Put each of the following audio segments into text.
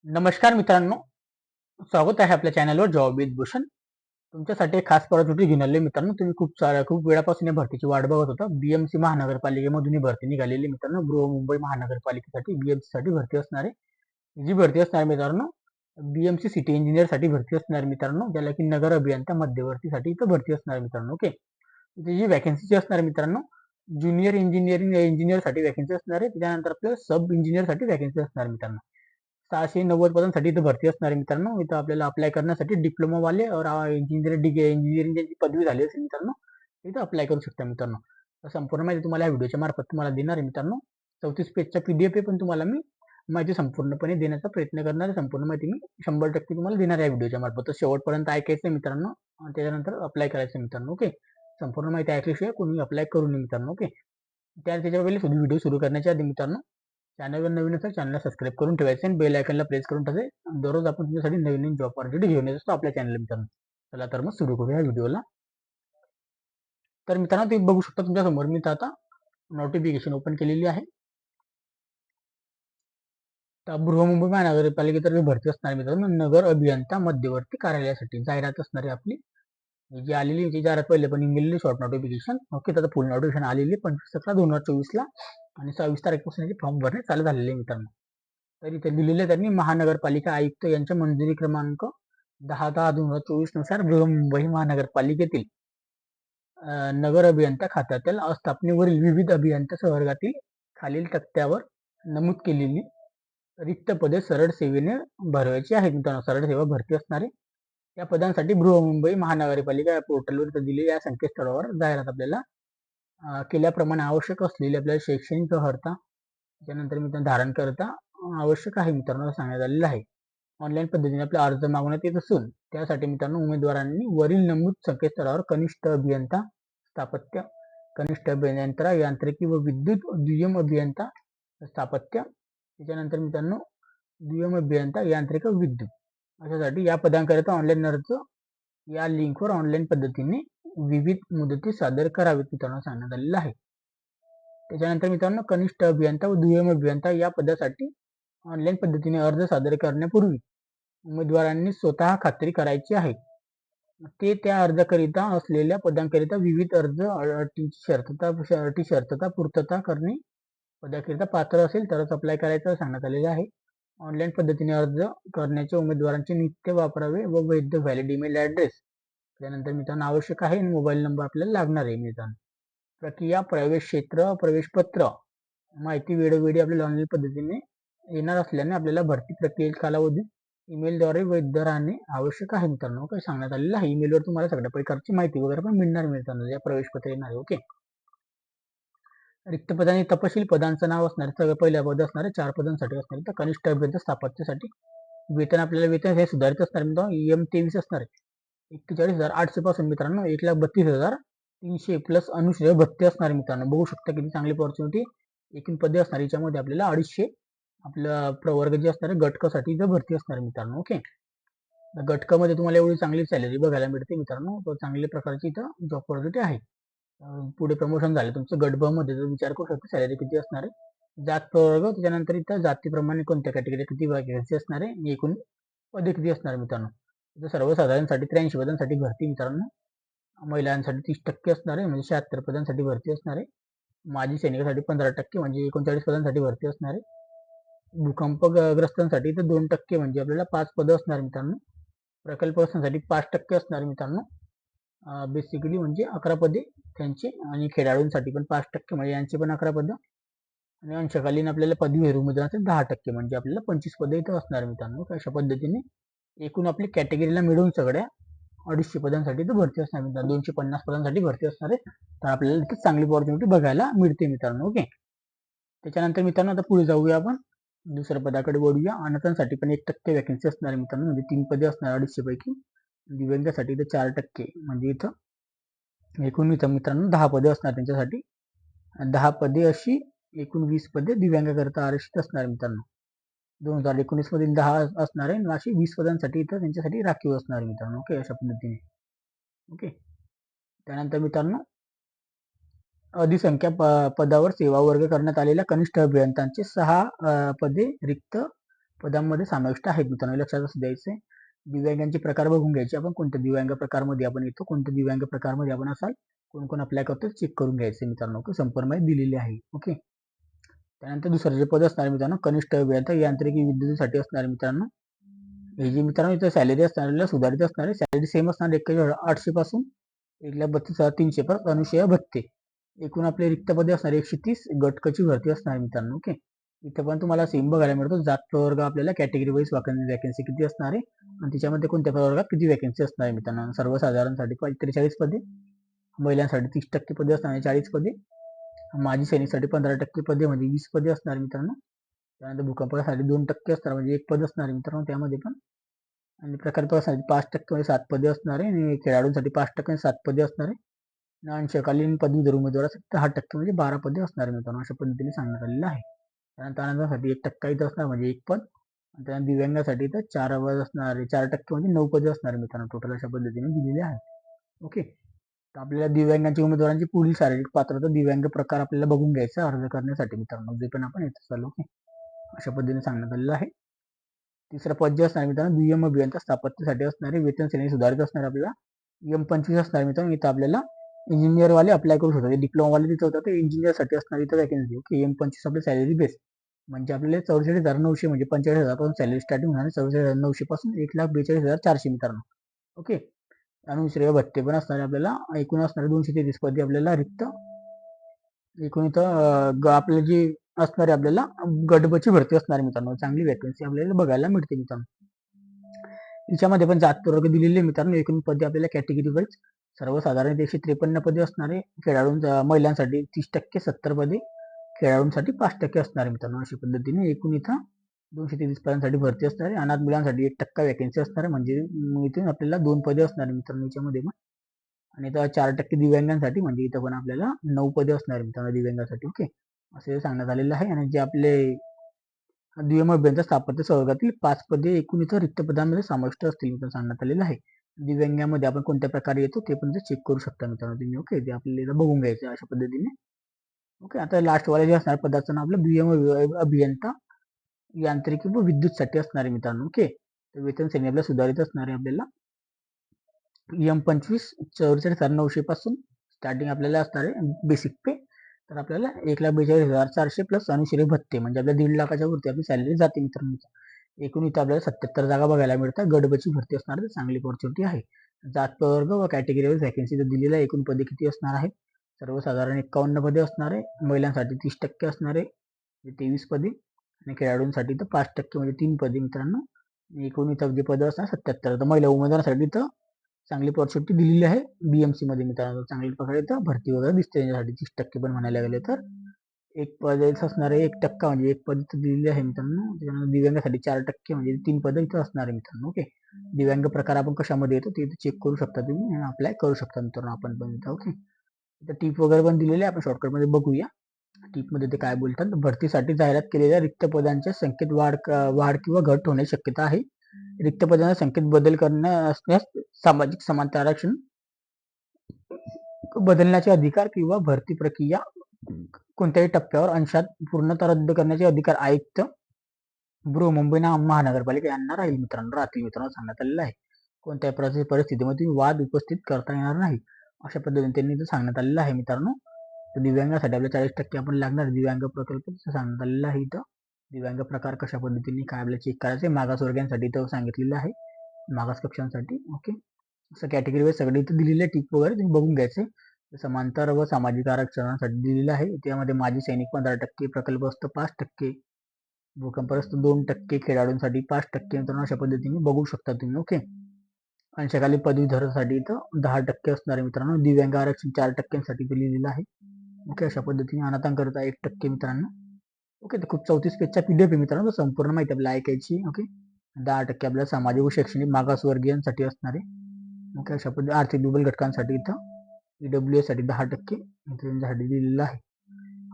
नमस्कार मित्रांनो, स्वागत आहे आपल्या चॅनलवर जॉब विथ भूषण. तुमच्यासाठी एक खास पॉझिटिव्ह घेऊन आले मित्रांनो. तुम्ही खूप वेळापासून या भरतीची वाट बघत होता. बीएमसी महानगरपालिकेमधून ही भरती निघालेली मित्रांनो. बृहमुंबई महानगरपालिकेसाठी बीएमसी साठी भरती असणार आहे. जी भरती असणार मित्रांनो, बीएमसी सिटी इंजिनियर साठी भरती असणार मित्रांनो, ज्याला की नगर अभियंता मध्यवर्तीसाठी इथं भरती असणार मित्रांनो. ओके, इथे जी वॅकन्सी असणार मित्रांनो, ज्युनियर इंजिनियर साठी वॅकन्सी असणार आहे. त्यानंतर आपल्याला सब इंजिनियर साठी वॅकन्सी असणार मित्रांनो. 690 पदांसाठी इथं भरती असणार आहे मित्रांनो. इथं आपल्याला अप्लाय करण्यासाठी डिप्लोमा वाले और इंजिनिअरिंग ज्यांची पदवी झाली असेल मित्रांनो, इथं अप्लाय करू शकता मित्रांनो. तर संपूर्ण माहिती तुम्हाला या व्हिडिओच्या मार्फत तुम्हाला देणार आहे मित्रांनो. 34 पेजचा PDF आहे, पण तुम्हाला मी माहिती संपूर्णपणे देण्याचा प्रयत्न करणार आहे. संपूर्ण माहिती मी 100% तुम्हाला देणार आहे या व्हिडिओच्या मार्फत. तर शेवटपर्यंत ऐकायचं मित्रांनो, आणि त्याच्यानंतर अप्लाय करायचं मित्रांनो. ओके, संपूर्ण माहिती ऐकल्याशिवाय कोणी अप्लाय करू नये मित्रांनो. ओके, त्याच्या पहिले व्हिडिओ सुरू करण्याच्या आधी मित्रांनो, चॅनलवर नवीन असेल चॅनलला सबस्क्राईब करून ठेवायचं आणि बेल आयकनला प्रेस करून ठेवायचं. दररोज आपण तुमच्यासाठी नवीन नवीन जॉब ऑपॉर्च्युनिटी घेऊन येत असतो आपल्या चॅनल मित्रांनो. चला तर मग सुरू करूया व्हिडिओला. तर मित्रांनो, तुम्ही बघू शकता तुमच्या समोर मी आता नोटिफिकेशन ओपन केलेली आहे. तर बृहमुंबई महानगरपालिकेतर्फे भरती असणार मित्रांनो, नगर अभियंता मध्यवर्ती कार्यालयासाठी जाहिरात असणार आहे आपली. जी आलेली जी जाहिरात पहिले पण गेलेली शॉर्ट नोटिफिकेशन. ओके, तर फुल नोटिफिकेशन आलेली 25/7/2024 ला, आणि 26 तारखेपासून फॉर्म भरणे चालू झालेले मित्रांनो. तर इथे दिलेले त्यांनी महानगरपालिका आयुक्त यांच्या मंजुरी क्रमांक 10/10/2024 नुसार बृहमुंबई महानगरपालिकेतील नगर अभियंता खात्यातील स्थापनेवरील विविध अभियंता संवर्गातील खालील तक्त्यावर नमूद केलेली रिक्त पदे सरळ सेवेने भरवायची आहेत मित्रांनो. सरळ सेवा भरती असणारे या पदांसाठी बृहमुंबई महानगरपालिका या पोर्टलवर दिलेल्या या संकेतस्थळावर जाहिरात आपल्याला केल्याप्रमाणे आवश्यक असलेली आपल्याला शैक्षणिक अर्हता, त्यानंतर मित्रांनो धारण करता आवश्यक आहे मित्रांनो सांगण्यात आलेलं आहे. ऑनलाईन पद्धतीने आपला अर्ज मागवण्यात येत असून त्यासाठी मित्रांनो उमेदवारांनी वरील नमूद संकेतस्थळावर कनिष्ठ अभियंता स्थापत्य, कनिष्ठ अभियंता यांत्रिकी व विद्युत, दुय्यम अभियंता स्थापत्य, त्याच्यानंतर मित्रांनो दुय्यम अभियंता यांत्रिक विद्युत अशासाठी या पदांकरिता ऑनलाईन अर्ज या लिंकवर ऑनलाईन पद्धतीने विविध मुदती सादर करावेत मित्रांनो सांगण्यात आलेलं आहे. त्याच्यानंतर मित्रांनो कनिष्ठ अभियंता व दुय्यम अभियंता या पदासाठी ऑनलाईन पद्धतीने अर्ज सादर करण्यापूर्वी उमेदवारांनी स्वतः खात्री करायची आहे. ते त्या अर्जाकरिता असलेल्या पदांकरिता विविध अर्ज अटी शर्तता पूर्तता करणे, पदाकरिता पात्र असेल तरच अप्लाय करायचं सांगण्यात आलेलं आहे. ऑनलाईन पद्धतीने अर्ज करण्याच्या उमेदवारांचे नित्य वापरावे व वैध व्हॅलिड ईमेल ॲड्रेस, त्यानंतर मित्रांनो आवश्यक आहे, आणि मोबाईल नंबर आपल्याला लागणार आहे मित्रांनो. प्रक्रिया, प्रवेश क्षेत्र, प्रवेश पत्र माहिती वेळोवेळी आपल्याला ऑनलाईन पद्धतीने येणार असल्याने आपल्याला भरती प्रक्रियेच्या कालावधीत ईमेलद्वारे वैध राहणे आवश्यक आहे मित्रांनो. काय सांगण्यात आलेलं आहे, ईमेलवर तुम्हाला सगळ्या प्रकारची माहिती वगैरे पण मिळणार मित्रांनो, या प्रवेशपत्र येणार आहे. ओके, रिक्त पदांनी तपशील पदांचं नाव असणार, सगळं पहिल्या पद असणार 4 पदांसाठी असणार. तर कनिष्ठ अभियंता स्थापत्यासाठी वेतन आपल्याला वेतन हे सुधारित असणार मित्रांनो. EM23 असणार आहे 41,800 पासून मित्रांनो 1,32,300 प्लस अनुश्रेय भत्ते असणार मित्रांनो. बघू शकता किती चांगली ऑपॉर्च्युनिटी. एकूण पदे असणार याच्यामध्ये आपल्याला 250 आपलं प्रवर्ग जे असणार आहे गटकासाठी इथं भरती असणार मित्रांनो. ओके, गटकामध्ये तुम्हाला एवढी चांगली सॅलरी बघायला मिळते मित्रांनो. तो चांगल्या प्रकारची इथं जॉब ऑपॉर्च्युनिटी आहे. पुढे प्रमोशन झाले तुमचं गट ब मध्ये तर विचार करू शकता सॅलरी किती असणार आहे. जात प्रवर्ग, त्याच्यानंतर इथं जातीप्रमाणे कोणत्या कॅटेगरी किती वॅकन्सी असणार आहे, एकूण पदे किती असणार मित्रांनो. इथं सर्वसाधारणसाठी 83 पदांसाठी भरती मित्रांनो. महिलांसाठी 30% असणार आहे, म्हणजे 76 पदांसाठी भरती असणार आहे. माजी सैनिकासाठी 15% म्हणजे 39 पदांसाठी भरती असणार आहे. भूकंपग्रस्तांसाठी इथं 2% म्हणजे आपल्याला 5 पदं असणार मित्रांनो. प्रकल्पग्रस्तांसाठी 5% असणार मित्रांनो. बेसिकली म्हणजे 11 पदे त्यांचे, आणि खेळाडूंसाठी पण 5% म्हणजे यांचे पण 11 पदं, आणि अंशकालीन आपल्याला पदवीधर उमेदवारांचे 10% म्हणजे आपल्याला 25 पदं इथं असणार मित्रांनो. अशा पद्धतीने एकूण आपली कॅटेगरीला मिळून सगळ्या 250 पदांसाठी इथं भरती असणार मित्रांनो. 250 पदांसाठी भरती असणार आहे. तर आपल्याला इथे चांगली ऑपॉर्च्युनिटी बघायला मिळते मित्रांनो. ओके, त्याच्यानंतर मित्रांनो आता पुढे जाऊया आपण, दुसऱ्या पदाकडे वळूया. अनाथांसाठी पण 1% वॅकन्सी असणार आहे मित्रांनो, म्हणजे 3 पदे असणार 250 पैकी. दिव्यांगासाठी इथं 4% म्हणजे इथं एकूण इथं मित्रांनो 10 पदे असणार त्यांच्यासाठी. 10 पदे अशी एकूण 20 पदे दिव्यांगाकरता आरक्षित असणार मित्रांनो. 2019 मध्ये 10 असणार आहे, अशी 20 पदांसाठी इथं त्यांच्यासाठी राखीव असणार मित्रांनो. ओके, अशा पद्धतीने. ओके, त्यानंतर मित्रांनो अधिसंख्या पदावर सेवा वर्ग करण्यात आलेल्या कनिष्ठ अभियंत्यांचे 6 पदे रिक्त पदांमध्ये समाविष्ट आहेत मित्रांनो, लक्षात असू द्यायचे. दिव्यांगांचे प्रकार बघून घ्यायचे आपण, कोणत्या दिव्यांग प्रकारमध्ये आपण येतो, कोणत्या दिव्यांग प्रकारमध्ये आपण असाल, कोण कोण अप्लाय करतो चेक करून घ्यायचे मित्रांनो. ओके, संपूर्ण माहिती दिलेली आहे. ओके, त्यानंतर दुसरं जे पद असणार मित्रांनो, कनिष्ठ अभियंता यांत्रिकी विद्युतीसाठी असणारे मित्रांनो, हे जे मित्रांनो इथं सॅलरी असणारे सुधारित असणारे, सॅलरी सेम असणार 81,800 पासून 1,32,300 परत अनुशय भत्ते. एकूण आपले रिक्त पदे असणार 130, गटकची भरती असणार मित्रांनो. ओके, इथं पण तुम्हाला सेम बघायला मिळतो. जात प्रवर्ग आपल्याला कॅटेगरी वाईज वॅकन्सी किती असणार आहे आणि त्याच्यामध्ये कोणत्या प्रवर्गात किती वॅकन्सी असणार आहे मित्रांनो. सर्वसाधारणसाठी 43 पदे, महिलांसाठी 30% पदे असणार 40 पदे, माजी सैनिकसाठी 15% पदे म्हणजे 20 पदे असणार मित्रांनो. त्यानंतर भूकंपासाठी 2% असणार म्हणजे 1 पद असणार मित्रांनो त्यामध्ये पण. आणि प्रकल्पासाठी 5% म्हणजे 7 पदे असणार आहे आणि खेळाडूंसाठी 5% 7 पदे असणार आहे. अंशकालीन पदवीधर उमेदवारासाठी 10% म्हणजे 12 पदे असणार मित्रांनो. अशा पद्धतीने सांगण्यात आलेलं आहे. त्यानंतर आनंदासाठी 1% इथं असणार म्हणजे 1 पद. आणि त्यानंतर दिव्यांगासाठी इथं 4 पद असणार, 4% म्हणजे 9 पदे असणार मित्रांनो. टोटल अशा पद्धतीने दिलेले आहे. ओके, तर आपल्याला दिव्यांगांच्या उमेदवारांची पुढील शारीरिक पात्रता दिव्यांग प्रकार आपल्याला बघून घ्यायचा अर्ज करण्यासाठी मित्रांनो, जे पण आपण येतो चालू. ओके, अशा पद्धतीने सांगण्यात आलेलं आहे. तिसरा पद जे असणार मित्रांनो, दुय्यम अभियंता स्थापत्यसाठी असणारे वेतन श्रेणी सुधारित असणार आपल्याला M25 असणार मित्रांनो. इथं आपल्याला इंजिनियर वाले अप्लाय करू शकतो. डिप्लोमा वाले तिथं होतं ते इंजिनियर साठी असणार इथं वॅकन्सी. ओके, M25 आपली सॅलरी बेस म्हणजे आपल्याला 44,900 म्हणजे 45,000 पासून सॅलरी स्टार्टिंग होणार. 44,900 पासून 1,42,400 मित्रांनो. ओके, अनुश्रेय भत्ते पण असणारे आपल्याला. एकूण असणारे 233 पदे आपल्याला रिक्त. एकूण इथं आपल्याला जी असणारे आपल्याला गटबची भरती असणार मित्रांनो. चांगली वॅकन्सी आपल्याला बघायला मिळते मित्रांनो. याच्यामध्ये पण जात प्रवर्ग दिलेले मित्रांनो. एकूण पदे आपल्याला कॅटेगरी वाईज सर्वसाधारण 153 पदे असणारे. महिलांसाठी 30%, 70 पदे, खेळाडूंसाठी 5% असणारे मित्रांनो. अशा पद्धतीने एकूण इथं 233 पदांसाठी भरती असणारे. अनाथ मुलांसाठी 1% वॅकन्सी असणार म्हणजे इथून आपल्याला 2 पदे असणार मित्रांनो याच्यामध्ये पण. आणि इथं 4% दिव्यांगांसाठी म्हणजे इथं पण आपल्याला 9 पदे असणार मित्रांनो दिव्यांगासाठी. ओके, असे सांगण्यात आलेलं आहे. आणि जे आपले दुय्यम अभियंता स्थापत्य संवर्गातील 5 पदे एकूण इथं रिक्त पदांमध्ये समाविष्ट असतील मित्रांनो सांगण्यात आलेलं आहे. दिव्यांगामध्ये आपण कोणत्या प्रकारे येतो ते पण चेक करू शकता मित्रांनो तुम्ही. ओके, ते आपल्याला बघून घ्यायचं अशा पद्धतीने. ओके, आता लास्ट वाले जे असणार पदाचं नाव आपलं दुय्यम अभियंता यांत्रिकी व विद्युत साठी असणार आहे मित्रांनो. ओके, तर वेतन श्रेणी आपल्याला सुधारित असणार आहे. आपल्याला M25 44,900 पासून स्टार्टिंग आपल्याला असणार आहे बेसिक पे. तर आपल्याला 1,42,400 प्लस अनुश्रेय भत्ते म्हणजे आपल्या 1.5 लाखाच्या वरती आपली सॅलरी जाते मित्रांनो. एकूण इथं आपल्याला 77 जागा बघायला मिळतात. गटबची भरती असणार, चांगली अपॉर्च्युनिटी आहे. जात प्रवर्ग व कॅटेगरी वाईज वॅकन्सी दिलेला आहे. एकूण पदे किती असणार आहे? सर्वसाधारण 51 पदे असणार आहे. महिलांसाठी 30% असणार आहे 23 पदे आणि खेळाडूंसाठी तर 5% म्हणजे 3 पदे मित्रांनो. एकूण इथं जे पदं असणार 77. तर महिला उमेदवारांसाठी तर चांगली अपॉर्च्युनिटी दिलेली आहे BMC मध्ये मित्रांनो. चांगल्या प्रकारे तर भरती वगैरे दिसते त्याच्यासाठी 30% पण म्हणायला गेले तर. एक पद असणार आहे 1% म्हणजे 1 पद इथं दिलेली आहे मित्रांनो. त्याच्यानंतर दिव्यांगासाठी 4% म्हणजे 3 पदं इथं असणार आहे मित्रांनो. ओके, दिव्यांग प्रकार आपण कशामध्ये येतो ते चेक करू शकता तुम्ही आणि अप्लाय करू शकता मित्रांनो आपण पण इथं. ओके, इथं टीप वगैरे पण दिलेले आहे, आपण शॉर्टकट मध्ये बघूया. टीप मध्ये ते काय बोलतात. भरतीसाठी जाहिरात केलेल्या रिक्त पदांच्या संख्येत वाढ किंवा घट होण्याची शक्यता आहे. रिक्त पदांच्या संख्येत बदल असण्यास सामाजिक समानता आरक्षण बदलण्याचे अधिकार किंवा भरती प्रक्रिया कोणत्याही टप्प्यावर अंशात पूर्णतः रद्द करण्याचे अधिकार आयुक्त बृहन्मुंबई महानगरपालिका यांना राहील मित्रांनो सांगण्यात आलेलं आहे. कोणत्याही परिस्थितीमध्ये वाद उपस्थित करता येणार नाही अशा पद्धतीने त्यांनी सांगण्यात आलेलं आहे मित्रांनो. तर दिव्यांगासाठी आपल्या 40% आपण लागणार दिव्यांग प्रकल्प सांगण्यात आलेला आहे. इथं दिव्यांग प्रकार कशा पद्धतीने काय आपल्याला चेक करायचे. मागासवर्गीयांसाठी इथं सांगितलेलं आहे, मागास कक्षांसाठी. ओके, असं कॅटेगरी वाईज सगळे इथं दिलेले टिप वगैरे तुम्ही बघून घ्यायचे. समांतर व सामाजिक आरक्षणासाठी दिलेलं आहे. त्यामध्ये माजी सैनिक 15%, प्रकल्पस्थ 5%, भूकंपग्रस्त 2%, खेळाडूंसाठी 5% मित्रांनो. अशा पद्धतीने बघू शकता तुम्ही. ओके, अंशकालीन पदवीधरांसाठी इथं 10% असणार आहे मित्रांनो. दिव्यांग आरक्षण 4% दिलेलं आहे. ओके, अशा पद्धतीने अनाथांकरता 1% मित्रांनो. ओके, तर खूप 34 पेजचा PDF आहे मित्रांनो. संपूर्ण माहिती आपल्याला ऐकायची. ओके, 10% आपल्याला सामाजिक व शैक्षणिक मागासवर्गीयांसाठी असणार आहे. ओके, अशा पद्धतीने आर्थिक दुर्बल घटकांसाठी इथं EWS साठी 10% त्यांच्यासाठी दिलेलं आहे.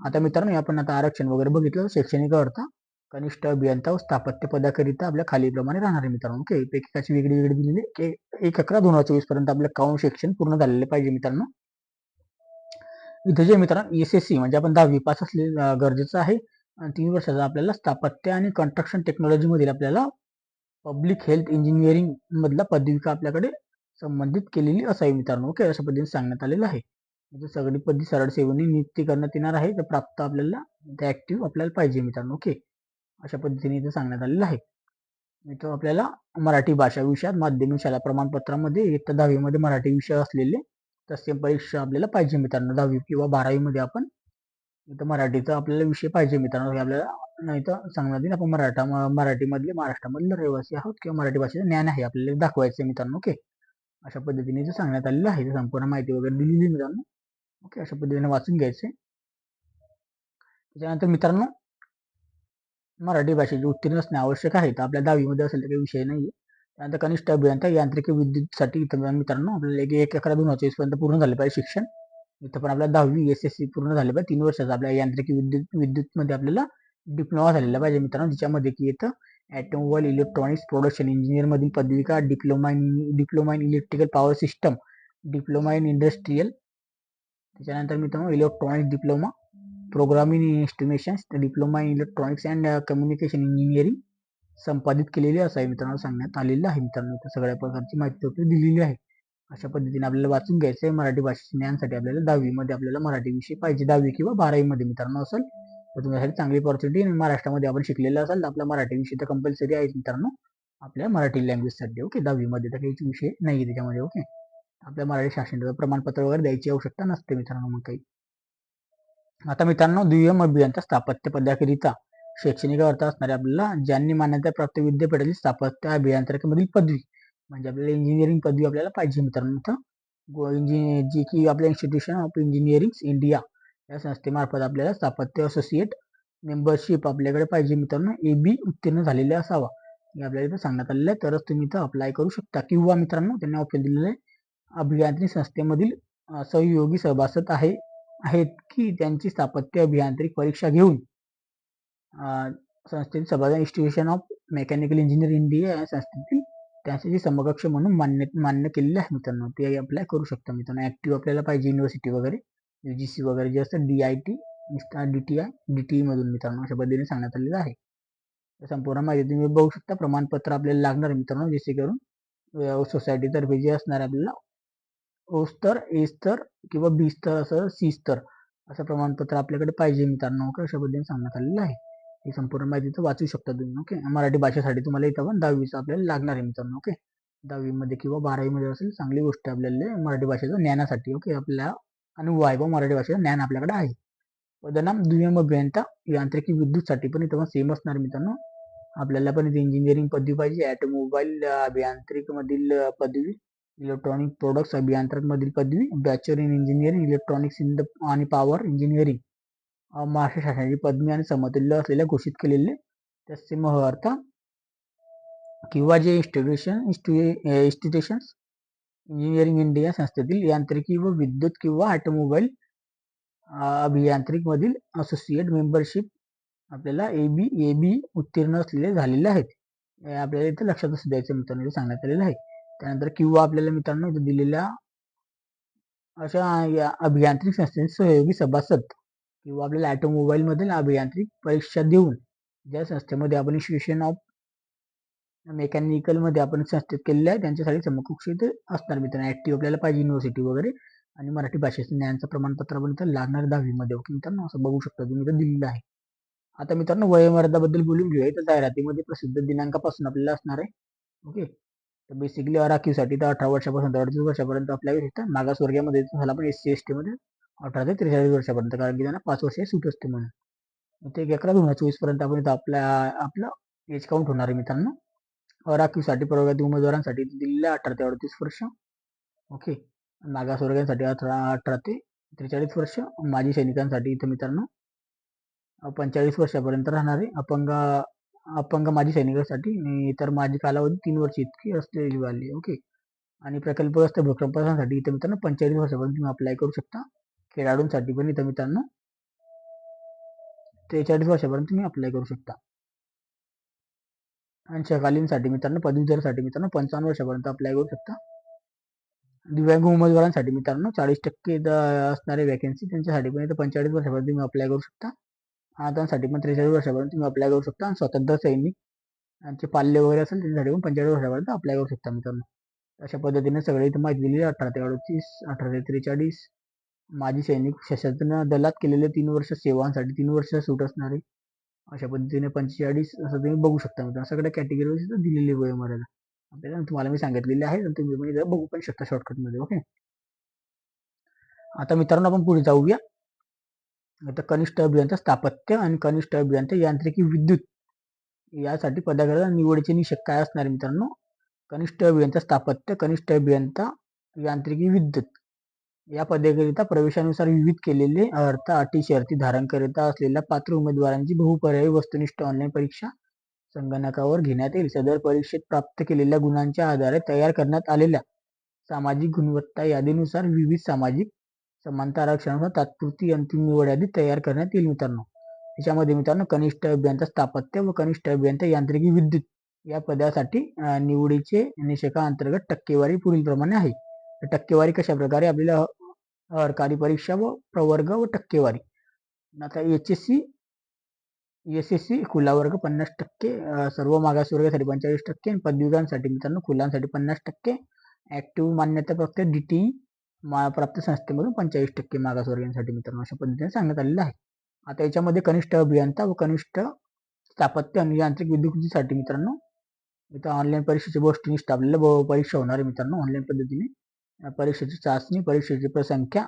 आता मित्रांनो आपण आता आरक्षण वगैरे बघितलं. शैक्षणिक अर्थ कनिष्ठ अभियंता व स्थापत्य पदाकरिता आपल्या खालीप्रमाणे राहणार आहे मित्रांनो. ओके, एकेकाची वेगळी वेगळी दिलेली 1/11/2024 पर्यंत आपलं काउंट शिक्षण पूर्ण झालेले पाहिजे मित्रांनो. इथे जे मित्रांनो SSC म्हणजे आपण 10वी पास असले गरजेचं आहे. आणि 3 वर्षाचा आपल्याला स्थापत्य आणि कन्स्ट्रक्शन टेक्नॉलॉजी मधील आपल्याला पब्लिक हेल्थ इंजिनिअरिंग मधला पदविका आपल्याकडे संबंधित केलेली असावी मित्रांनो. ओके, अशा पद्धतीने सांगण्यात आलेलं आहे. म्हणजे सगळी पदवी सरळ सेवेने नियुक्ती करण्यात येणार आहे, तर प्राप्त आपल्याला ते ऍक्टिव्ह आपल्याला पाहिजे मित्रांनो. ओके, अशा पद्धतीने इथे सांगण्यात आलेलं आहे. इथं आपल्याला मराठी भाषा विषयात माध्यमिक शाळा प्रमाणपत्रामध्ये इयत्ता 10वी मध्ये मराठी विषय असलेले तत्सम परीक्षा आपल्याला पाहिजे मित्रांनो. 10वी किंवा 12वी मध्ये आपण इथं मराठीचा आपल्याला विषय पाहिजे मित्रांनो. हे आपल्याला नाही तर सांगण्यात येईल आपण मराठीमधले महाराष्ट्रामधले रहिवासी आहोत किंवा मराठी भाषेचं ज्ञान आहे आपल्याला दाखवायचं मित्रांनो. ओके, अशा पद्धतीने जे सांगण्यात आलेलं आहे, संपूर्ण माहिती वगैरे दिलेली मित्रांनो. ओके, अशा पद्धतीने वाचून घ्यायचे. त्याच्यानंतर मित्रांनो, मराठी भाषेचे उत्तीर्ण असणे आवश्यक आहे. तर आपल्या 10वी मध्ये असेल तर काही विषय नाही. त्यानंतर कनिष्ठ अभियंता यांत्रिकी विद्युतसाठी इथं मित्रांनो आपल्याला 1/11/2024 पर्यंत पूर्ण झाले पाहिजे शिक्षण. इथं पण आपल्याला 10वी SSC पूर्ण झाले पाहिजे. 3 वर्षाचा आपल्या यांत्रिकी विद्युत मध्ये आपल्याला डिप्लोमा झालेला पाहिजे मित्रांनो. ज्याच्यामध्ये की येतं ऑटोमोबाईल इलेक्ट्रॉनिक्स प्रोडक्शन इंजिनियर मधील पदविका, diploma in electrical power system, diploma in industrial, त्याच्यानंतर मित्रांनो electronics diploma, programming in institutions, diploma in electronics and communication engineering संपादित केलेली असावी मित्रांनो सांगण्यात आलेलं आहे मित्रांनो. तर सगळ्या प्रकारची माहिती आपल्याला दिलेली आहे. अशा पद्धतीने आपल्याला वाचून घ्यायचं आहे. मराठी भाषेच्या ज्ञानासाठी आपल्याला 10वी मध्ये आपल्याला मराठी विषय पाहिजे. 10वी किंवा 12वी मध्ये मित्रांनो असेल तर तुमच्यासाठी चांगली अपॉर्च्युनिटी. महाराष्ट्रामध्ये आपण शिकलेलं असेल तर आपला मराठी विषय तर कंपल्सरी आहे मित्रांनो आपल्या मराठी लँग्वेजसाठी. ओके, 10वी मध्ये तर काही विषय नाही त्याच्यामध्ये. ओके, आपल्या मराठी शासन प्रमाणपत्र वगैरे द्यायची आवश्यकता नसते मित्रांनो मग काही. आता मित्रांनो, दुय्यम अभियंता स्थापत्य पदाकरिता शैक्षणिक अर्थ असणारे आपल्याला ज्यांनी मान्यता प्राप्त विद्यापीठातील स्थापत्य अभियांत्रिकीमधील पदवी म्हणजे आपल्याला इंजिनिअरिंग पदवी आपल्याला पाहिजे मित्रांनो. इथं जी की आपल्या इन्स्टिट्यूशन ऑफ इंजिनिअरिंग इंडिया या संस्थेमार्फत आपल्याला स्थापत्य असोसिएट मेंबरशिप आपल्याकडे पाहिजे मित्रांनो. AB उत्तीर्ण झालेले असावा हे आपल्याला इथं सांगण्यात आलेलं आहे, तरच तुम्ही इथं अप्लाय करू शकता. किंवा मित्रांनो त्यांनी ऑप्शन दिलेलं आहे अभियांत्रिकी संस्थेमधील सहयोगी सभासद आहेत की त्यांची स्थापत्य अभियांत्रिक परीक्षा घेऊन संस्थेतील सभासद institution of mechanical engineer India या संस्थेतील त्यासाठी समकक्ष म्हणून मान्य केलेले आहे मित्रांनो. ते अप्लाय करू शकता मित्रांनो. ऍक्टिव्ह आपल्याला पाहिजे युनिव्हर्सिटी वगैरे UGC वगैरे जे असतं DIT DTI DTE मधून मित्रांनो अशा पद्धतीने सांगण्यात आलेलं आहे. संपूर्ण माहिती तुम्ही बघू शकता. प्रमाणपत्र आपल्याला लागणार मित्रांनो जसे करून सोसायटी तर्फे जे असणार आपल्याला O स्तर, A स्तर किंवा B स्तर असं C स्तर असं प्रमाणपत्र आपल्याकडे पाहिजे मित्रांनो. अशा पद्धतीने सांगण्यात आलेलं आहे. ही संपूर्ण माहिती तर वाचू शकता तुम्ही. ओके, मराठी भाषेसाठी तुम्हाला इथं पण 10वीचं आपल्याला लागणार आहे मित्रांनो. ओके, 10वी मध्ये किंवा 12वी मध्ये असेल चांगली गोष्ट आहे आपल्याला मराठी भाषेचं ज्ञानासाठी. ओके, आपल्या अनुभव आहे व मराठी भाषेचं ज्ञान आपल्याकडे आहे. पदनाम दुय्यम अभियंता यांत्रिकी विद्युतसाठी पण इथं पण सेम असणार मित्रांनो. आपल्याला पण इथे इंजिनिअरिंग पदवी पाहिजे. ऑटोमोबाईल अभियांत्रिक मधील पदवी, इलेक्ट्रॉनिक प्रोडक्ट्स अभियांत्रिक मधील पदवी, बॅचलर इन इंजिनिअरिंग इलेक्ट्रॉनिक्स आणि पॉवर इंजिनिअरिंग महाराष्ट्र शासनाची पदवी आणि समतुल्य असलेल्या घोषित केलेले त्याचे महत्व किंवा जे इन्स्टिट्यूशन्स इंजिनिअरिंग इंडिया संस्थेतील यांत्रिकी व विद्युत किंवा ऑटोमोबाईल अभियांत्रिक मधील असोसिएट मेंबरशिप आपल्याला AB उत्तीर्ण असलेले झालेले आहेत. आपल्याला इथे लक्षात असू द्यायचं मित्रांनो सांगण्यात आलेलं आहे. त्यानंतर किंवा आपल्याला मित्रांनो इथे दिलेल्या अशा या अभियांत्रिक संस्थेचे सहयोगी सभासद किंवा आपल्याला ऑटोमोबाईल मधील अभियांत्रिक परीक्षा देऊन ज्या संस्थेमध्ये आपण इन्स्टिट्यूशन ऑफ मेकॅनिकल मध्ये आपण संस्थेत केलेले आहे त्यांच्यासाठी समकक्ष इथे असणार मित्रांनो. ऍक्टिव्ह आपल्याला पाहिजे युनिव्हर्सिटी वगैरे आणि मराठी भाषेचं ज्ञानाचं प्रमाणपत्र पण इथं लागणार 10वी मध्ये. ओके मित्रांनो, असं बघू शकता तुम्ही इथं दिलेलं आहे. आता मित्रांनो वयोमर्यादाबद्दल बोलून घेऊया. तर जाहिरातीमध्ये प्रसिद्ध दिनांकापासून आपल्याला असणार आहे. ओके, तर बेसिकली राखीवसाठी तर 18 वर्षापासून तर 38 वर्षापर्यंत अप्लाय होतं. मागासवर्गीयामध्ये झाला पण SC ST मध्ये 18 ते 43 वर्षापर्यंत, कारण की त्यांना 5 वर्ष सूट असते म्हणून. ते 11/2024 पर्यंत आपण इथं आपलं एज काउंट होणार आहे मित्रांनो. राखीवसाठी प्रवर्गातील उमेदवारांसाठी दिलेल्या 18 ते 38 वर्ष. ओके, मागासवर्गीयांसाठी 18 ते 43 वर्ष. माजी सैनिकांसाठी इथं मित्रांनो 45 वर्षापर्यंत राहणारे अपंग माजी सैनिकांसाठी इतर माजी कालावधी 3 वर्ष इतकी असलेली वाली. ओके, आणि प्रकल्पग्रस्त भूकंपासाठी इथं मित्रांनो 45 वर्षापर्यंत तुम्ही अप्लाय करू शकता. खेळाडूंसाठी पण इथं मित्रांनो 43 वर्षापर्यंत तुम्ही अप्लाय करू शकता. अंशकालीनसाठी मित्रांनो पदवीधरसाठी मित्रांनो 55 वर्षापर्यंत अप्लाय करू शकता. दिव्यांग उमेदवारांसाठी मित्रांनो 40% असणारे वॅकन्सी त्यांच्यासाठी पण इथं 45 वर्षापर्यंत तुम्ही अप्लाय करू शकता. त्यांसाठी पण 43 वर्षापर्यंत तुम्ही अप्लाय करू शकता आणि स्वतंत्र सैनिक यांचे पाल्य वगैरे असेल त्यांच्यासाठी पण 45 वर्षापर्यंत अप्लाय करू शकता मित्रांनो. अशा पद्धतीने सगळे इथं माहिती दिलेली आहे. 18 ते 38, 18 ते 43, माजी सैनिक, सशस्त्र दलात केलेले 3 वर्ष सेवांसाठी 3 वर्ष सूट असणारे, अशा पद्धतीने 45 असं तुम्ही बघू शकता मित्रांनो. सगळ्या कॅटेगरीज दिलेली वयोमर्यादा आपल्याला तुम्हाला मी सांगितलेली आहे. तुम्ही पण इथं बघू पण शकता शॉर्टकटमध्ये. ओके, आता मित्रांनो आपण पुढे जाऊया. आता कनिष्ठ अभियंता स्थापत्य आणि कनिष्ठ अभियंता यांत्रिकी विद्युत यासाठी पदाकरिता निवडीचे निकष काय असणार मित्रांनो? कनिष्ठ अभियंता स्थापत्य, कनिष्ठ अभियंता यांत्रिकी विद्युत या पदाकरिता प्रवेशानुसार विविध केलेले अर्थ, अटी, शर्ती धारण करिता असलेल्या पात्र उमेदवारांची बहुपर्यायी वस्तुनिष्ठ ऑनलाईन परीक्षा संगणकावर घेण्यात येईल. सदर परीक्षेत प्राप्त केलेल्या गुणांच्या आधारे तयार करण्यात आलेल्या सामाजिक गुणवत्ता यादीनुसार विविध सामाजिक समानता आरक्षणानुसार तात्पुरती अंतिम निवड यादी तयार करण्यात येईल मित्रांनो. त्याच्यामध्ये मित्रांनो कनिष्ठ अभियंता स्थापत्य व कनिष्ठ अभियंता यांत्रिकी विद्युत या पदासाठी निवडीचे निकषांतर्गत टक्केवारी पुढील प्रमाणे आहे. टक्केवारी कशा प्रकारे आपल्याला सरकारी परीक्षा व प्रवर्ग व टक्केवारी. आता एसएससी खुला वर्ग 50%, सर्व मागासवर्गासाठी 45% आणि पदवीधरांसाठी मित्रांनो खुलांसाठी 50%, ऍक्टिव्ह मान्यता प्राप्त DTE प्राप्त संस्थेमधून 45% मागासवर्गीयांसाठी मित्रांनो अशा पद्धतीने सांगण्यात आलेलं आहे. आता याच्यामध्ये कनिष्ठ अभियंता व कनिष्ठ स्थापत्य आणि यांत्रिक विद्युतीसाठी मित्रांनो इथं ऑनलाईन परीक्षेची गोष्टीनिष्ठ आपल्याला परीक्षा होणार आहे मित्रांनो. ऑनलाईन पद्धतीने परीक्षेची चाचणी, परीक्षेची संख्या,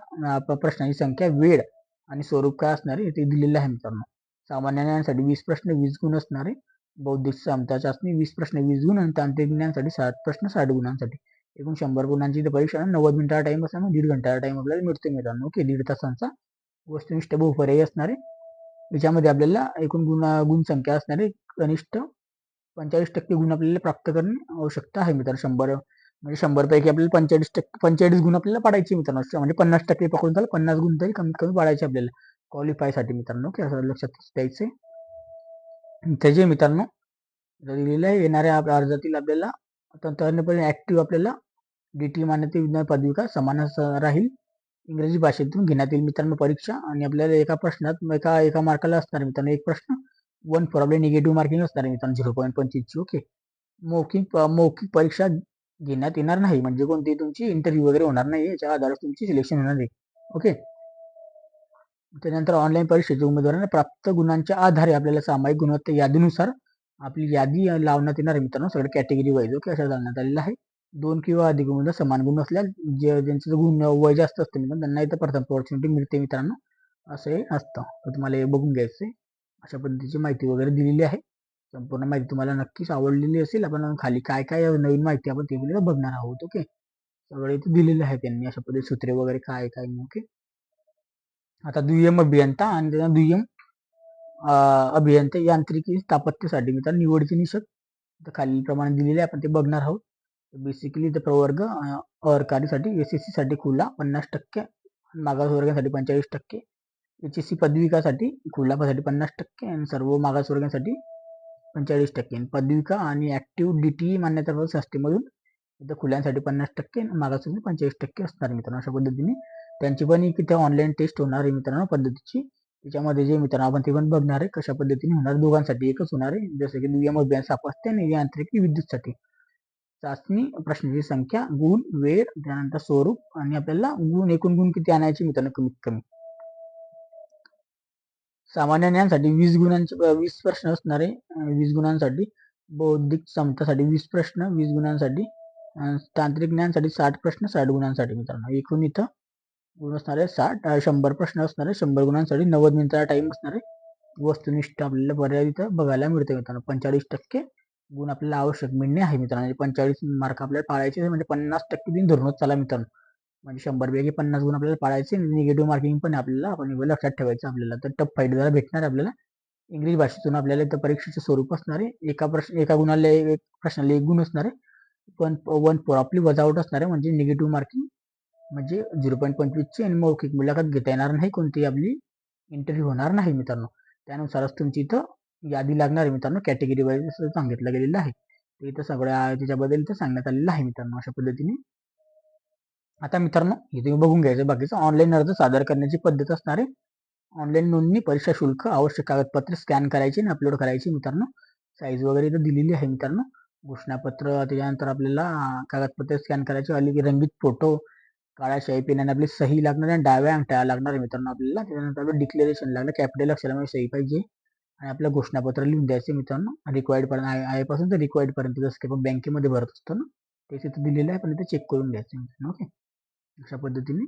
प्रश्नांची संख्या, वेळ आणि स्वरूप काय असणार आहे ते दिलेलं आहे मित्रांनो. सामान्य ज्ञानासाठी 20 प्रश्न 20 गुण असणारे, बौद्धिक क्षमता चाचणी 20 प्रश्न 20 गुण आणि तांत्रिक ज्ञानासाठी 60 प्रश्न 60 गुणांसाठी एकूण 100 गुणांची परीक्षा 90 मिनिटाचा टाइम असणार, 1.5 घंटाचा टाइम आपल्याला मिळतो मित्रांनो. ओके, 1.5 तासांचा वस्तुनिष्ठ बहुपर्यायी असणारे. याच्यामध्ये आपल्याला एकूण गुण संख्या असणारे कनिष्ठ 45% गुण आपल्याला प्राप्त करणे आवश्यकता आहे मित्रांनो. 100 म्हणजे 100 पैकी आपल्याला 45 गुण आपल्याला पाडायचे मित्रांनो. म्हणजे 50% पकडून त्याला 50 गुण तरी कमीत कमी पाडायचे आपल्याला क्वालिफाय साठी मित्रांनो. ओके, असं लक्षात द्यायचे. त्याचे मित्रांनो दिलेलं आहे येणाऱ्या अर्जातील आपल्याला तंत्रज्ञान ऍक्टिव्ह आपल्याला DTE मान्यता विज्ञान पदविका समान राहील. इंग्रजी भाषेतून घेण्यात येईल मित्रांनो परीक्षा आणि आपल्याला एका प्रश्नात एका मार्काला असणार मित्रांनो एक प्रश्न 1 फॉर आपले निगेटिव्ह मार्किंग असणार आहे मित्रांनो 0.25. ओके, मौखिक परीक्षा घेण्यात येणार नाही, म्हणजे कोणती तुमची इंटरव्ह्यू वगैरे होणार नाही, याच्या आधारे तुमची सिलेक्शन होणार आहे. ओके, त्यानंतर ऑनलाईन परीक्षेचे उमेदवारांना प्राप्त गुणांच्या आधारे आपल्याला सामायिक गुणवत्ता यादीनुसार आपली यादी लावण्यात येणार आहे मित्रांनो. सगळ्या कॅटेगरी वाईज ओके अशा लावण्यात आलेलं आहे. 2 किंवा अधिक गुण समान गुण असल्यास ज्यांचं गुण वय जास्त असतं मित्रांनो त्यांना इथं प्रथम अपॉर्च्युनिटी मिळते मित्रांनो. असं हे असतं, तर तुम्हाला हे बघून घ्यायचं. अशा पद्धतीची माहिती वगैरे दिलेली आहे. संपूर्ण माहिती तुम्हाला नक्कीच आवडलेली असेल. आपण खाली काय काय नवीन माहिती आपण ते बघणार आहोत. ओके, सगळे इथे दिलेले आहे त्यांनी अशा पद्धती सूत्रे वगैरे काय काय नाही. ओके, आता दुय्यम अभियंता आणि त्याचा दुय्यम अभियंता यांत्रिकी स्थापत्यासाठी मित्रांनो निवडीचे निकष खालील प्रमाणे दिलेले आपण ते बघणार आहोत. बेसिकली इथं प्रवर्ग अहर्कारीसाठी SSC साठी खुला 50%, मागासवर्गासाठी 45%, HSC पदविकासाठी खुला साठी 50% आणि सर्व मागासवर्गासाठी 45%. पदविका आणि ऍक्टिव्ह DTE मान्यता संस्थेमधून इथं खुल्यांसाठी 50% मागासवर्ग 45% असणार मित्रांनो. अशा पद्धतीने त्यांची पण इथे ऑनलाईन टेस्ट होणार आहे मित्रांनो पद्धतीची. त्याच्यामध्ये जे मित्रांनो आपण ते पण बघणार आहे कशा पद्धतीने होणार, दोघांसाठी एकच होणार आहे. जसं की दुय्यम अभियंता स्थापत्य आणि यांत्रिकी विद्युतसाठी चाचणी, प्रश्नाची संख्या, गुण, वेळ, त्यानंतर स्वरूप आणि आपल्याला एकूण गुण किती आणायचे मित्रांनो कमीत कमी. सामान्य ज्ञानासाठी 20 गुणांचे 20 प्रश्न असणारे, 20 गुणांसाठी. बौद्धिक क्षमतासाठी 20 प्रश्न 20 गुणांसाठी. तांत्रिक ज्ञानासाठी 60 प्रश्न 60 गुणांसाठी मित्रांनो. एकूण इथं गुण असणारे 100 प्रश्न असणारे 100 गुणांसाठी 90 मिनिटाचा टाइम असणारे. वस्तुनिष्ठ आपल्याला पर्याय इथं बघायला मिळते मित्रांनो. 45% गुण आपल्याला आवश्यक मिळणे आहे मित्रांनो. 45 मार्क आपल्याला पाळायचे म्हणजे 50% दिन धरूनच चाला मित्रांनो. म्हणजे 100 पैकी 50 गुण आपल्याला पाळायचे. निगेटिव्ह मार्किंग पण आपल्याला आपण लक्षात ठेवायचं आपल्याला. तर टफ फाईट जरा भेटणार आपल्याला. इंग्लिश भाषेतून आपल्याला इथं परीक्षेचे स्वरूप असणार आहे. एका गुणाला एक प्रश्नाला 1 गुण असणार आहे. पण 1 फॉर आपली वजावट असणार आहे, म्हणजे निगेटिव्ह मार्किंग म्हणजे 0.25 आणि मौखिक मुलाखत घेता येणार नाही, कोणती आपली इंटरव्ह्यू होणार नाही मित्रांनो. त्यानुसारच तुमची इथं यादी लागणार आहे मित्रांनो. कॅटेगरी वाईज सांगितलं गेलेलं आहे. इथं सगळ्या त्याच्याबद्दल इथं सांगण्यात आलेलं आहे मित्रांनो अशा पद्धतीने. आता मित्रांनो हे तुम्ही बघून घ्यायचं बाकीचं. ऑनलाईन अर्ज सादर करण्याची पद्धत असणार आहे. ऑनलाईन नोंदणी, परीक्षा शुल्क, आवश्यक कागदपत्रे स्कॅन करायची आणि अपलोड करायची मित्रांनो. साईज वगैरे इथं दिलेली आहे मित्रांनो. घोषणापत्र, त्याच्यानंतर आपल्याला कागदपत्रे स्कॅन करायची, रंगीत फोटो, काळ्या शाई पेनाने आपली सही लागणार आहे, डाव्या अंगठ्या लागणार आहे मित्रांनो आपल्याला. त्याच्यानंतर आपलं डिक्लेरेशन लागलं, कॅपिटल अक्षरामध्ये सही पाहिजे आणि आपलं घोषणापत्र लिहून द्यायचे मित्रांनो. रिक्वायर्ड पर्यंत आहे पासून तर रिक्वायर्ड पर्यंत, जसं की आपण बँकेमध्ये भरत असतो ना, तेच इथं दिलेलं आहे, पण इथे चेक करून घ्यायचं मित्रांनो. ओके, अशा पद्धतीने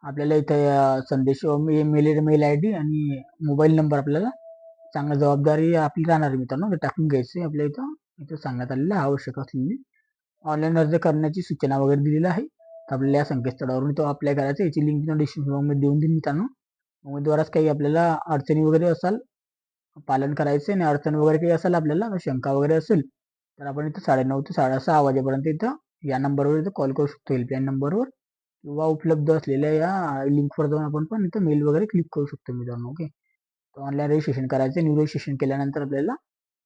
आपल्याला इथं संदेश, मेल आय डी आणि मोबाईल नंबर आपल्याला चांगली जबाबदारी आपली राहणार आहे मित्रांनो, ते टाकून घ्यायचे आपल्या इथं. इथं सांगण्यात आलेलं आवश्यक असलेली ऑनलाईन अर्ज करण्याची सूचना वगैरे दिलेली आहे. तर आपल्याला या संकेतस्थळावरून तो अप्लाय करायचा, याची लिंक डिस्क्रिप्शन मध्ये देऊन देईन मित्रांनो. उमेदवारास काही आपल्याला अडचणी वगैरे असाल, पालन करायचे आणि अडचण वगैरे काही असेल, आपल्याला शंका वगैरे असेल, तर आपण इथं 9:30 ते 6:30 वाजेपर्यंत इथं या नंबरवर इथं कॉल करू शकतो, हेल्पलाईन नंबरवर, किंवा उपलब्ध असलेल्या या लिंकवर जाऊन आपण पण इथं मेल वगैरे क्लिक करू शकतो मित्रांनो. ओके, ऑनलाईन रजिस्ट्रेशन करायचं. न्यू रजिस्ट्रेशन केल्यानंतर आपल्याला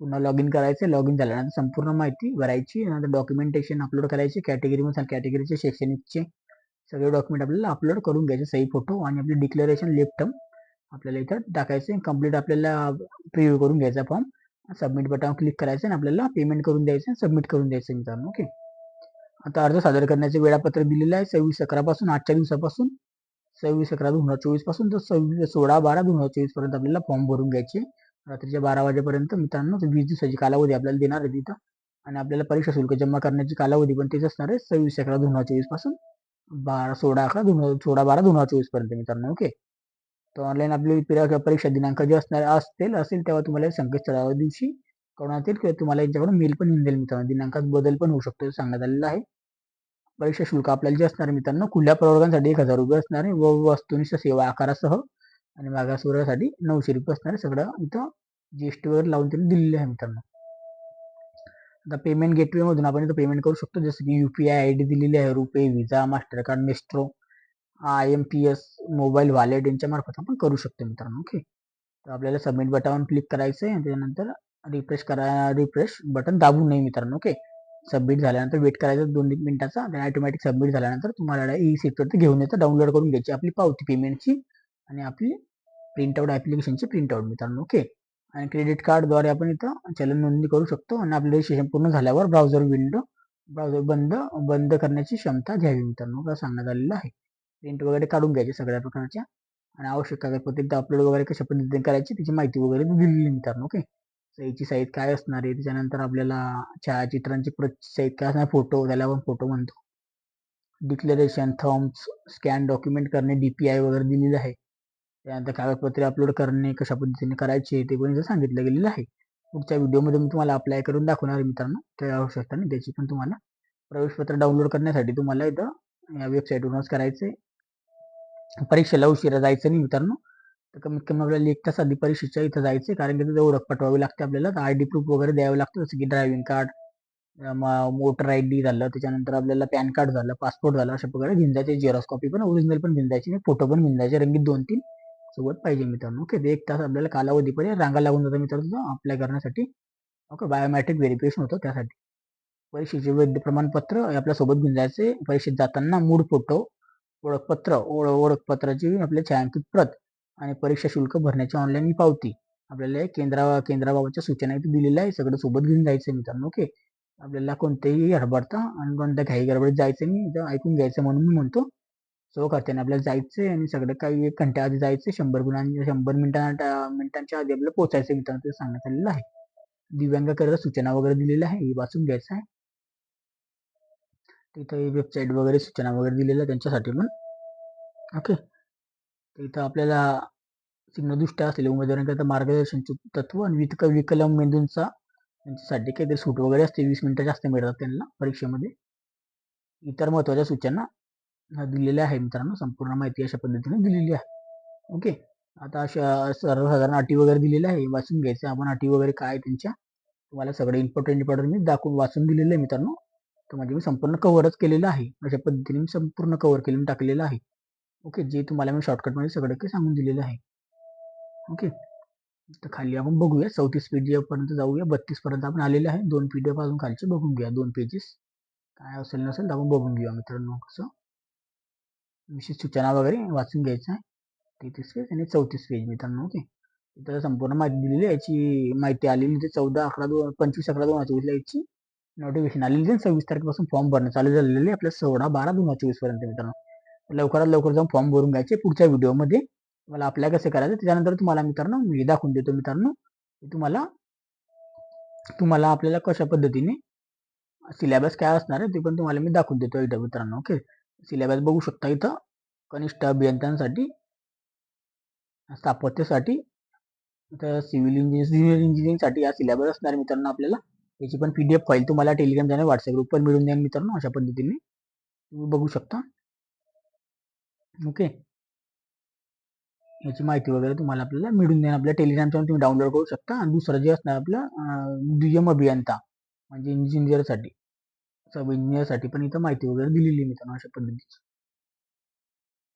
पुन्हा लॉग इन करायचं. लॉग इन झाल्यानंतर संपूर्ण माहिती भरायची, नंतर डॉक्युमेंटेशन अपलोड करायचे, कॅटेगरीमध्ये कॅटेगरीचे, शैक्षणिकचे सगळे डॉक्युमेंट आपल्याला अपलोड करून घ्यायचे, सही फोटो आणि आपली डिक्लेरेशन लेफ्ट टर्म आपल्याला इथं टाकायचे. कंप्लीट आपल्याला प्रिव्ह्यू करून घ्यायचा फॉर्म, सबमिट बटन क्लिक करायचं आणि आपल्याला पेमेंट करून द्यायचं, सबमिट करून द्यायचं मित्रांनो. ओके, आता अर्ज सादर करण्याचे वेळापत्रक दिलेलं आहे 26/11 पासून, आजच्या दिवसापासून 26/11/2024 पासून तर 16/12/2024 पर्यंत आपल्याला फॉर्म भरून घ्यायचे, रात्रीच्या 12 वाजेपर्यंत मित्रांनो. 20 दिवसाची कालावधी आपल्याला देणार आहे तिथं, आणि आपल्याला परीक्षा शुल्क जमा करण्याची कालावधी पण तेच असणार आहे, 26/11/2024 पासून 16/12/2024 पर्यंत मित्रांनो. ओके, तर ऑनलाईन आपली परीक्षा दिनांक जे असेल तेव्हा तुम्हाला संकेतस्थळावर दिवशी कळवण्यात येईल, किंवा तुम्हाला यांच्याकडून मेल पण येऊन जाईल मित्रांनो. दिनांकात बदल पण होऊ शकतो सांगण्यात आलेलं आहे. परीक्षा शुल्क आपल्याला जे असणार मित्रांनो, खुल्या प्रवर्गांसाठी 1,000 रुपये असणार आहे, व वस्तुनिष्ठ सेवा आकारासह, आणि मागासवर्गासाठी 900 रुपये असणार आहे. सगळं इथं जीएसटी वगैरे लावून त्यांनी दिलेले आहे मित्रांनो. आता पेमेंट गेटवे मधून आपण इथं पेमेंट करू शकतो, जसं की UPI ID दिलेली आहे, RuPay, Visa, MasterCard, Maestro, IMPS, mobile wallet यांच्या मार्फत आपण करू शकतो मित्रांनो. ओके, तर आपल्याला सबमिट बटन क्लिक करायचं आहे आणि त्यानंतर रिफ्रेश बटन दाबू नये मित्रांनो. ओके, सबमिट झाल्यानंतर वेट करायचं 2-3 मिनिटाचा, ऑटोमॅटिक सबमिट झाल्यानंतर तुम्हाला ई सीटवरती घेऊन येतं, डाउनलोड करून घ्यायची आपली पावती पेमेंटची आणि आपली प्रिंटआउट ॲप्लिकेशनची प्रिंटआउट मित्रांनो. ओके, आणि क्रेडिट कार्डद्वारे आपण इथं चलन नोंदणी करू शकतो, आणि आपलं रजिस्ट्रेशन पूर्ण झाल्यावर ब्राउझर बंद करण्याची क्षमता घ्यावी मित्रांनो, असं सांगण्यात आलेलं आहे. प्रिंट वगैरे काढून घ्यायचे सगळ्या प्रकारच्या, आणि आवश्यक कागदपत्रे अपलोड वगैरे कशा पद्धतीने करायची त्याची माहिती वगैरे दिलेली मित्रांनो. ओके, सहीची साईज काय असणार आहे, त्याच्यानंतर आपल्याला छायाचित्रांची साईज काय असणार, फोटो, त्याला आपण फोटो म्हणतो, डिक्लेरेशन, थम्स, स्कॅन डॉक्युमेंट करणे, DPI वगैरे दिलेलं आहे. त्यानंतर कागदपत्रे अपलोड करणे कशा पद्धतीने करायचे ते पण इथं सांगितलं गेलेलं आहे. पुढच्या व्हिडिओमध्ये मी तुम्हाला अप्लाय करून दाखवणार आहे मित्रांनो, त्या आवश्यकता नाही त्याची, पण तुम्हाला प्रवेशपत्र डाउनलोड करण्यासाठी तुम्हाला इथं या वेबसाईटवरूनच करायचे. परीक्षेला उशिरा जायचं नाही मित्रांनो, तर कमीत कमी आपल्याला 1 तास आधी परीक्षेच्या इथं जायचं, कारण की तिथे ओळख पटवावी लागते आपल्याला, ID प्रूफ वगैरे द्यावं लागतं, जसं की ड्रायव्हिंग कार्ड, वोटर ID झालं, त्याच्यानंतर आपल्याला पॅन कार्ड झालं, पासपोर्ट झालं, अशा प्रकारे घेऊन जायचे. झेरॉक्स कॉपी पण, ओरिजिनल पण घेऊन जायची, फोटो पण घेऊन जायचे, रंगीत 2-3 सोबत पाहिजे मित्रांनो. ओके, 1 तास आपल्याला कालावधीपर्यंत रांगा लागून जातं मित्रांनो अप्लाय करण्यासाठी. ओके, बायोमॅट्रिक व्हेरिफिकेशन होतं त्यासाठी. परीक्षेचे वैध प्रमाणपत्र आपल्यासोबत घेऊन जायचे. परीक्षेत जाताना मूळ फोटो, ओळखपत्राची आपल्या छायांकित प्रत, आणि परीक्षा शुल्क भरण्याची ऑनलाईन पावती, आपल्याला केंद्राबाबतच्या सूचना इथे दिलेल्या आहे, सगळं सोबत घेऊन जायचं मित्रांनो. ओके, आपल्याला कोणतेही हडबडता आणि कोणत्या घाई गडबडीत जायचं नाही, इथं ऐकून घ्यायचं म्हणून मी म्हणतो. करताना आपल्याला जायचंय, आणि सगळं काही 1 घंटा आधी जायचं, 100 मिनिटांच्या आधी आपल्याला पोहोचायचं मित्रांनो, ते सांगण्यात आलेलं आहे. दिव्यांगाकरिता सूचना वगैरे दिलेल्या आहे, हे वाचून घ्यायचं आहे. तिथं वेबसाईट वगैरे सूचना वगैरे दिलेल्या त्यांच्यासाठी पण. ओके, इथं आपल्याला सिग्नदृष्ट्या असलेल्या उमेदवारांकरिता मार्गदर्शन तत्व आणि विकलांग मेंदूंचा त्यांच्यासाठी काहीतरी सूट वगैरे असते, 20 मिनिटं जास्त मिळतात त्यांना परीक्षेमध्ये. इतर महत्त्वाच्या सूचना दिलेल्या आहे मित्रांनो, संपूर्ण माहिती अशा पद्धतीने दिलेली आहे. ओके, आता अशा सर्वसाधारण अटी वगैरे दिलेल्या आहे, वाचून घ्यायचं आपण अटी वगैरे काय त्यांच्या, तुम्हाला सगळं इम्पॉर्टंट मी वाचून दिलेलं आहे मित्रांनो. तर म्हणजे मी संपूर्ण कव्हरच केलेलं आहे, अशा पद्धतीने मी संपूर्ण कव्हर केलेलं टाकलेलं आहे. ओके, जे तुम्हाला मी शॉर्टकटमध्ये सगळं काही सांगून दिलेलं आहे. ओके, तर खाली आपण बघूया, 34 PDF पर्यंत जाऊया, 32 पर्यंत आपण आलेले आहे. 2 PDF अजून खालचे बघून घ्या, 2 पेजेस काय असेल नसेल आपण बघून घेऊया मित्रांनो. कसं विशेष सूचना वगैरे वाचून घ्यायचं आहे. 33 पेज आणि 34 पेज मित्रांनो. ओके, इथं संपूर्ण माहिती दिलेली आहे. याची माहिती आलेली ते 14/11/25/2024 याची नोटिफिकेशन आलेली आहे. 26 तारखेपासून फॉर्म भरणं चालू झालेलं आहे आपल्या 16/12/2024 पर्यंत मित्रांनो. लवकरात लवकर जाऊन फॉर्म भरून घ्यायचे. पुढच्या व्हिडिओमध्ये मला अप्लाय कसं करायचं त्याच्यानंतर तुम्हाला मित्रांनो मी दाखवून देतो मित्रांनो. तुम्हाला तुम्हाला आपल्याला कशा पद्धतीने सिलेबस काय असणार आहे ते पण तुम्हाला मी दाखवून देतो एकदा मित्रांनो. ओके, सिलेबस बघू शकता इथं. कनिष्ठ अभियंत्यांसाठी, स्थापत्यासाठी, सिव्हिल इंजिनिअरिंगसाठी हा सिलेबस असणार मित्रांनो. आपल्याला याची पण PDF फाईल तुम्हाला टेलिग्राम चॅनल व्हॉट्सअप ग्रुपवर मिळून जाईल मित्रांनो. अशा पद्धतीने तुम्ही बघू शकता. ओके, याची माहिती वगैरे तुम्हाला आपल्याला मिळून जाईल. आपल्या टेलिग्राम चॅनल तुम्ही डाउनलोड करू शकता. आणि दुसरं जे असणार आपलं दुय्यम अभियंता म्हणजे इंजिनिअरसाठी, सब इंजिनिअरसाठी पण इथं माहिती वगैरे दिलेली मित्रांनो अशा पद्धतीची.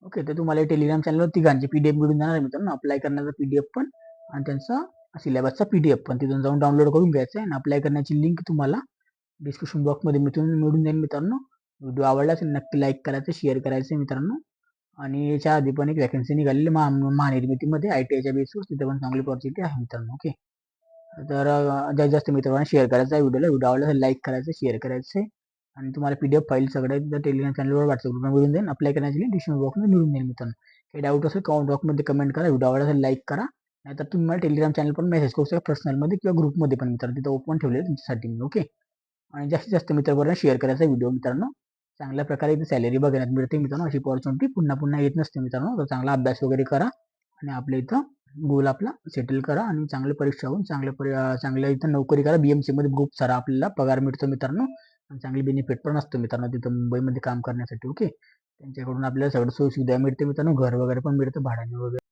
ओके, तर तुम्हाला टेलिग्राम चॅनलवर तिघांची PDF मिळून जाणार मित्रांनो. अप्लाय करण्याचा PDF पण आणि त्यांचा सिलेबसचा PDF पण तिथून जाऊन डाउनलोड करून घ्यायचा आहे. आणि अप्लाय करण्याची लिंक तुम्हाला डिस्क्रिप्शन बॉक्समध्ये मिळून जाईल मित्रांनो. व्हिडिओ आवडला असेल नक्की लाईक करायचं, शेअर करायचं मित्रांनो. आणि याच्या आधी पण एक वॅकन्सी निघालेली महानिर्मितीमध्ये ITIच्या बेसवर, तिथे पण चांगली ऑपॉर्च्युनिटी आहे मित्रांनो. ओके, तर जास्तीत जास्त मित्रांना शेअर करायचा आहे व्हिडिओ आवडला असेल लाईक करायचं, शेअर करायचं. आणि तुम्हाला PDF फाईल सगळ्या टेलिग्राम चॅनलवर व्हॉट्सअप ग्रुपवर मिळून जाईल. अप्लाय करण्याची लिंक डिस्क्रिप्शन बॉक्समध्ये मिळून जाईल मित्रांनो. काही डाऊट असेल कमेंट बॉक्समध्ये कमेंट करा. व्हिडिओ आवडला असेल लाईक करा. नाहीतर तुम्ही मला टेलिग्राम चॅनल पण मेसेज करू शकता पर्सनलमध्ये किंवा ग्रुपमध्ये पण मित्रांनो. तिथं ओपन ठेवले तुमच्यासाठी मी. ओके, आणि जास्तीत जास्त मित्रांबरोबर शेअर करायचा व्हिडिओ मित्रांनो. चांगल्या प्रकारे इथे सॅलरी बघण्यात मिळते मित्रांनो. अशी अपॉर्च्युनिटी पुन्हा पुन्हा येत नसते मित्रांनो. तर चांगला अभ्यास वगैरे करा आणि आपल्या इथं गोल आपला सेटल करा आणि चांगली परीक्षा होऊन चांगल्या इथं नोकरी करा. BMC मध्ये खूप सारा आपल्याला पगार मिळतो मित्रांनो. आणि चांगली बेनिफिट पण असतो मित्रांनो तिथं मुंबईमध्ये काम करण्यासाठी. ओके, त्यांच्याकडून आपल्याला सगळं सोयी सुविधा मिळते मित्रांनो. घर वगैरे पण मिळतं भाड्याने वगैरे.